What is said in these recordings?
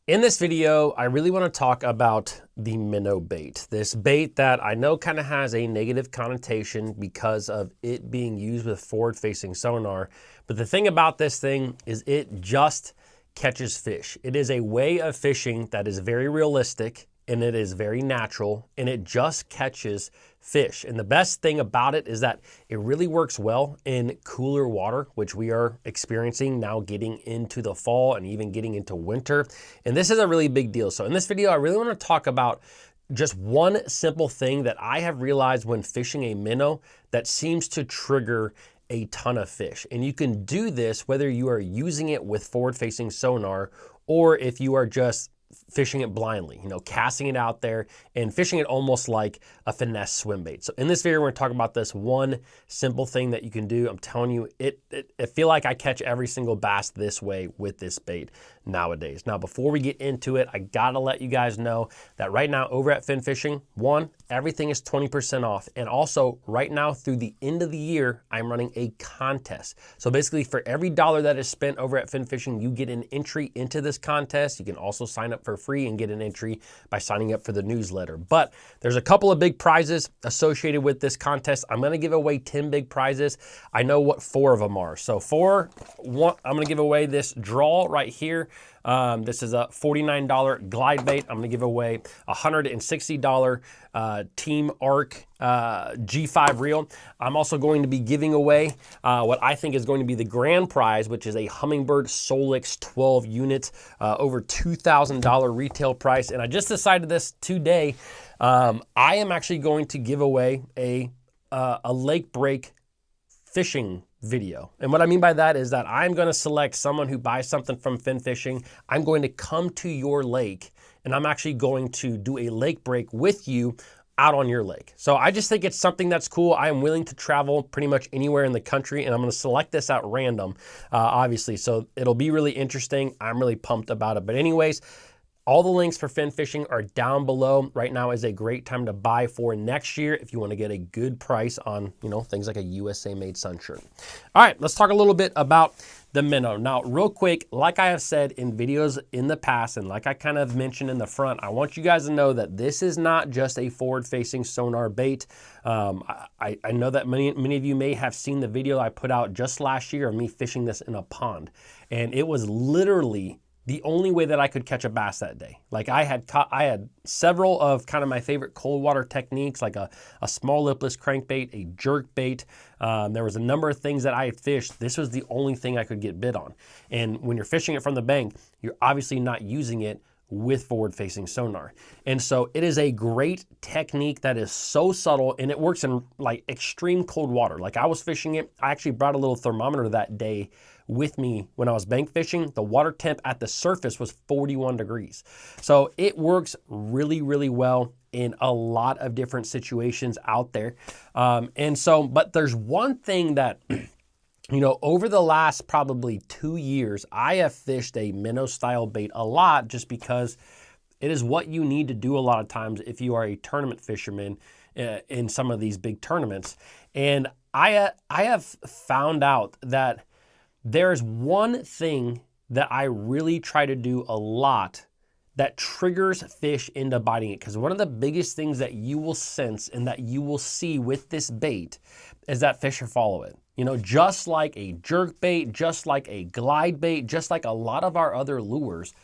In this video, I really want to talk about the minnow bait. This bait that I know kind of has a negative connotation because of it being used with forward-facing sonar. But the thing about this thing is it just catches fish. It is a way of fishing that is very realistic and it is very natural and it just catches fish. And the best thing about it is that it really works well in cooler water, which we are experiencing now getting into the fall and even getting into winter. And this is a really big deal. So in this video, I really want to talk about just one simple thing that I have realized when fishing a minnow that seems to trigger a ton of fish. And you can do this whether you are using it with forward-facing sonar or if you are just fishing it blindly, casting it out there and fishing it almost like a finesse swim bait. So in this video, we're going to talk about this one simple thing that you can do. I'm telling you, I feel like I catch every single bass this way with this bait nowadays. Now, before we get into it, I got to let you guys know that right now over at Fin Fishing, everything is 20% off. And also right now through the end of the year, I'm running a contest. So basically for every dollar that is spent over at Fin Fishing, you get an entry into this contest. You can also sign up for free and get an entry by signing up for the newsletter. But there's a couple of big prizes associated with this contest. I'm going to give away 10 big prizes. I know what 4 of them are. So I'm going to give away this draw right here. This is a $49 glide bait. I'm going to give away a $160 Team Arc G5 reel. I'm also going to be giving away what I think is going to be the grand prize, which is a Humminbird Solix 12 unit, over $2,000 retail price. And I just decided this today. I am actually going to give away a lake break fishing video. And what I mean by that is that I'm going to select someone who buys something from Fin Fishing. I'm going to come to your lake and I'm actually going to do a lake break with you out on your lake. So I just think it's something that's cool. I am willing to travel pretty much anywhere in the country and I'm going to select this at random, obviously. So it'll be really interesting. I'm really pumped about it. But anyways, all the links for Fin Fishing are down below. Right now is a great time to buy for next year if you want to get a good price on, things like a USA made sun shirt. All right, let's talk a little bit about the minnow. Now, real quick, like I have said in videos in the past, and like I kind of mentioned in the front, I want you guys to know that this is not just a forward-facing sonar bait. I know that many of you may have seen the video I put out just last year of me fishing this in a pond. And it was literally the only way that I could catch a bass that day. Like I had several of kind of my favorite cold water techniques, like a small lipless crankbait, a jerk bait. There was a number of things that I had fished. This was the only thing I could get bit on. And when you're fishing it from the bank, you're obviously not using it with forward-facing sonar. And so it is a great technique that is so subtle and it works in like extreme cold water. Like I was fishing it, I actually brought a little thermometer that day with me when I was bank fishing. The water temp at the surface was 41 degrees. So it works really, really well in a lot of different situations out there. But there's one thing that over the last probably 2 years, I have fished a minnow style bait a lot just because it is what you need to do a lot of times if you are a tournament fisherman in some of these big tournaments. And I have found out that there's one thing that I really try to do a lot that triggers fish into biting it. Because one of the biggest things that you will sense and that you will see with this bait is that fish will follow it. Just like a jerk bait, just like a glide bait, just like a lot of our other lures,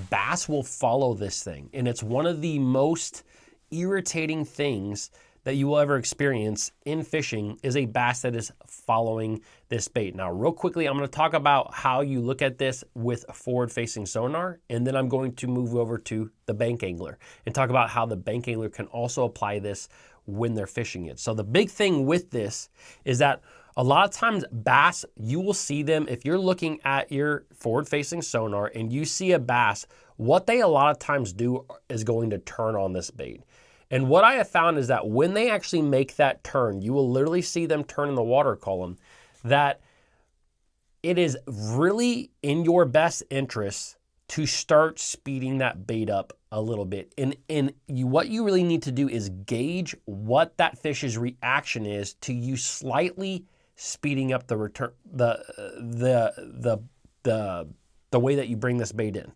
bass will follow this thing. And it's one of the most irritating things that you will ever experience in fishing is a bass that is following this bait. Now, real quickly, I'm going to talk about how you look at this with forward-facing sonar, and then I'm going to move over to the bank angler and talk about how the bank angler can also apply this when they're fishing it. So the big thing with this is that a lot of times bass, you will see them, if you're looking at your forward-facing sonar and you see a bass, what they a lot of times do is going to turn on this bait. And what I have found is that when they actually make that turn, you will literally see them turn in the water column, that it is really in your best interest to start speeding that bait up a little bit. What you really need to do is gauge what that fish's reaction is to you slightly speeding up the return, the way that you bring this bait in.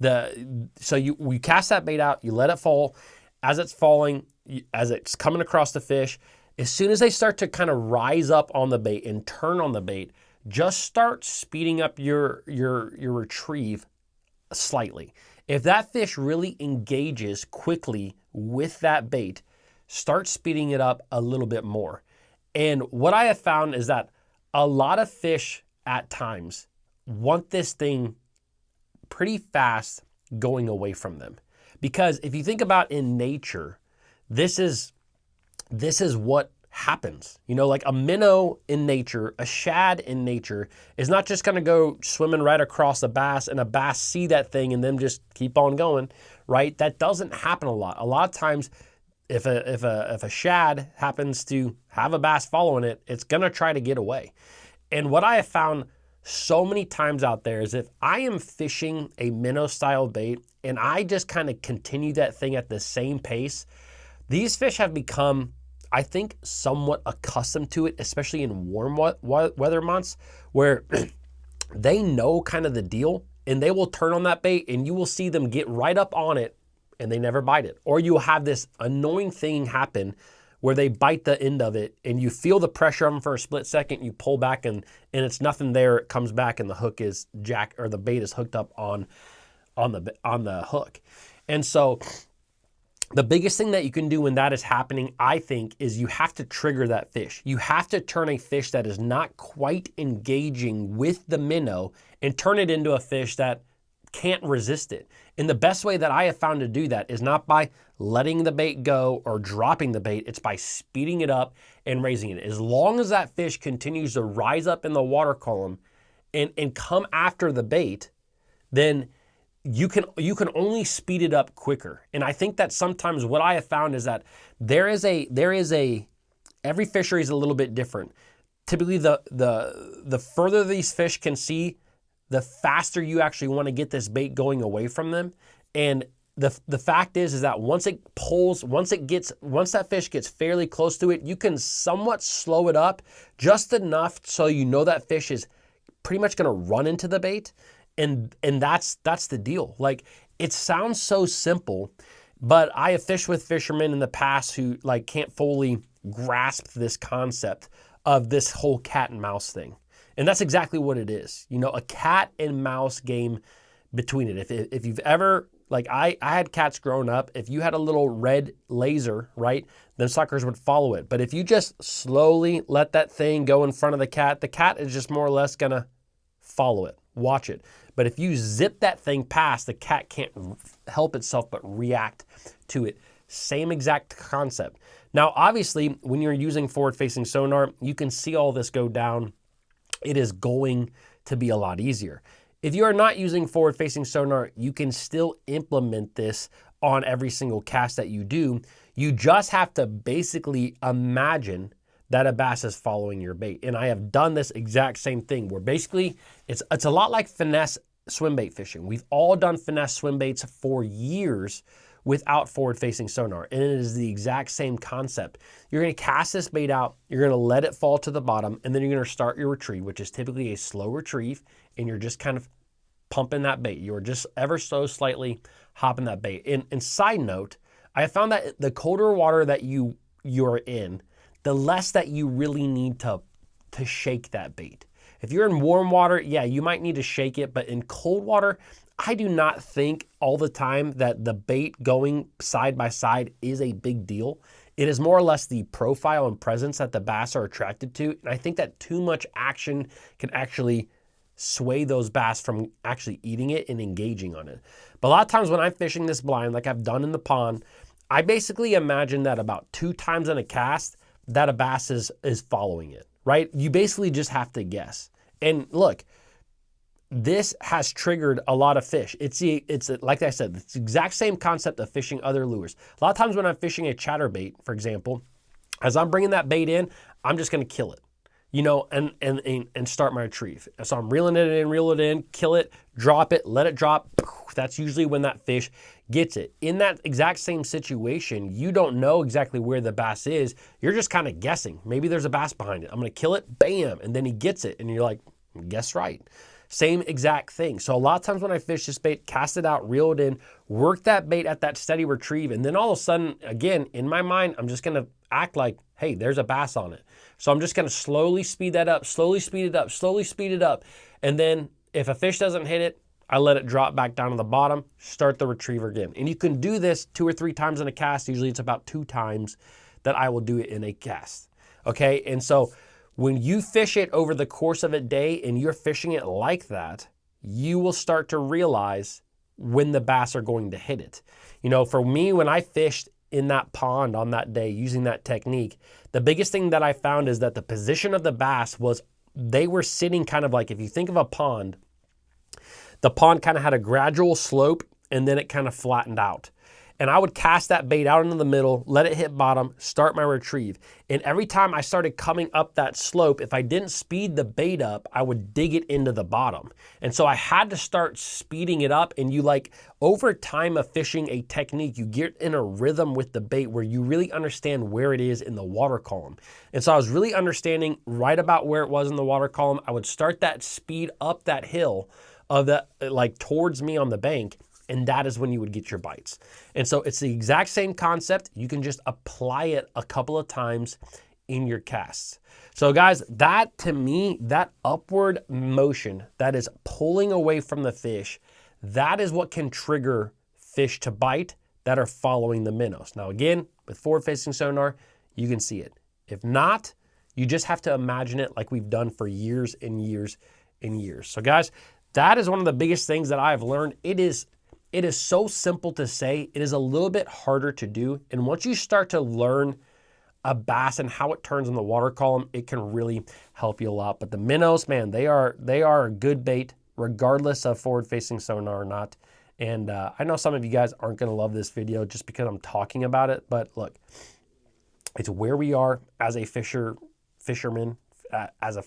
So you cast that bait out, you let it fall. As it's falling, as it's coming across the fish, as soon as they start to kind of rise up on the bait and turn on the bait, just start speeding up your retrieve slightly. If that fish really engages quickly with that bait, start speeding it up a little bit more. And what I have found is that a lot of fish at times want this thing pretty fast going away from them. Because if you think about in nature, this is what happens. You know, like a minnow in nature, a shad in nature is not just gonna go swimming right across a bass and a bass see that thing and then just keep on going, right? That doesn't happen a lot. A lot of times, if a shad happens to have a bass following it, it's gonna try to get away. And what I have found so many times out there is if I am fishing a minnow style bait and I just kind of continue that thing at the same pace, these fish have become, I think, somewhat accustomed to it, especially in warm weather months where they know kind of the deal and they will turn on that bait and you will see them get right up on it and they never bite it. Or you'll have this annoying thing happen where they bite the end of it and you feel the pressure on them for a split second, you pull back and it's nothing there, it comes back and the hook is or the bait is hooked up on the hook. And so the biggest thing that you can do when that is happening, I think, is you have to trigger that fish. You have to turn a fish that is not quite engaging with the minnow and turn it into a fish that can't resist it. And the best way that I have found to do that is not by letting the bait go or dropping the bait, it's by speeding it up and raising it. As long as that fish continues to rise up in the water column and come after the bait, then you can only speed it up quicker. And I think that sometimes what I have found is that every fishery is a little bit different. Typically the further these fish can see, the faster you actually want to get this bait going away from them. And the fact is that once that fish gets fairly close to it, you can somewhat slow it up just enough so you know that fish is pretty much going to run into the bait. And that's the deal. Like, it sounds so simple, but I have fished with fishermen in the past who like can't fully grasp this concept of this whole cat and mouse thing. And that's exactly what it is. You know, a cat and mouse game between it. If you've ever, like I had cats growing up, if you had a little red laser, right, then suckers would follow it. But if you just slowly let that thing go in front of the cat is just more or less gonna follow it, watch it. But if you zip that thing past, the cat can't help itself but react to it. Same exact concept. Now, obviously, when you're using forward-facing sonar, you can see all this go down. It is going to be a lot easier. If you are not using forward-facing sonar, you can still implement this on every single cast that you do. You just have to basically imagine that a bass is following your bait. And I have done this exact same thing where basically it's a lot like finesse swim bait fishing. We've all done finesse swim baits for years without forward-facing sonar, and it is the exact same concept. You're gonna cast this bait out, you're gonna let it fall to the bottom, and then you're gonna start your retrieve, which is typically a slow retrieve, and you're just kind of pumping that bait. You're just ever so slightly hopping that bait. And side note, I have found that the colder water that you're in, the less that you really need to shake that bait. If you're in warm water, yeah, you might need to shake it, but in cold water, I do not think all the time that the bait going side by side is a big deal. It is more or less the profile and presence that the bass are attracted to. And I think that too much action can actually sway those bass from actually eating it and engaging on it. But a lot of times when I'm fishing this blind, like I've done in the pond, I basically imagine that about 2 times in a cast that a bass is following it, right? You basically just have to guess. And look, this has triggered a lot of fish. It's like I said, it's the exact same concept of fishing other lures. A lot of times when I'm fishing a chatterbait, for example, as I'm bringing that bait in, I'm just gonna kill it, you know, and start my retrieve. So I'm reeling it in, reel it in, kill it, drop it, let it drop. That's usually when that fish gets it. In that exact same situation, you don't know exactly where the bass is. You're just kind of guessing. Maybe there's a bass behind it. I'm gonna kill it, bam, and then he gets it, and you're like, guess right. same exact thing. So a lot of times when I fish this bait, cast it out, reel it in, work that bait at that steady retrieve, and then all of a sudden, again, in my mind, I'm just gonna act like, hey, there's a bass on it. So I'm just gonna slowly speed that up, slowly speed it up, slowly speed it up. And then if a fish doesn't hit it, I let it drop back down to the bottom, start the retriever again. And you can do this 2 or 3 times in a cast. Usually it's about 2 times that I will do it in a cast. Okay, and so when you fish it over the course of a day and you're fishing it like that, you will start to realize when the bass are going to hit it. You know, for me, when I fished in that pond on that day using that technique, the biggest thing that I found is that the position of the bass was, they were sitting kind of like, if you think of a pond, the pond kind of had a gradual slope and then it kind of flattened out. And I would cast that bait out into the middle, let it hit bottom, start my retrieve. And every time I started coming up that slope, if I didn't speed the bait up, I would dig it into the bottom. And so I had to start speeding it up. And you, like, over time of fishing a technique, you get in a rhythm with the bait where you really understand where it is in the water column. And so I was really understanding right about where it was in the water column. I would start that speed up that hill of that, like towards me on the bank. And that is when you would get your bites. And so it's the exact same concept. You can just apply it a couple of times in your casts. So guys, that to me, that upward motion that is pulling away from the fish, that is what can trigger fish to bite that are following the minnows. Now again, with forward facing sonar, you can see it. If not, you just have to imagine it like we've done for years and years and years. So guys, that is one of the biggest things that I've learned. It is so simple to say, it is a little bit harder to do. And once you start to learn a bass and how it turns in the water column, it can really help you a lot. But the minnows, man, they are a good bait, regardless of forward-facing sonar or not. And I know some of you guys aren't gonna love this video just because I'm talking about it, but look, it's where we are as a fisherman, as a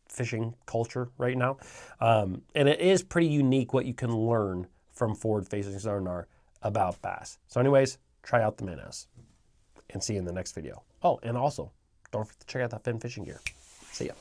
fishing culture right now. And it is pretty unique what you can learn from forward-facing sonar about bass. So anyways, try out the minnows and see you in the next video. Oh, and also, don't forget to check out that fin fishing gear. See ya.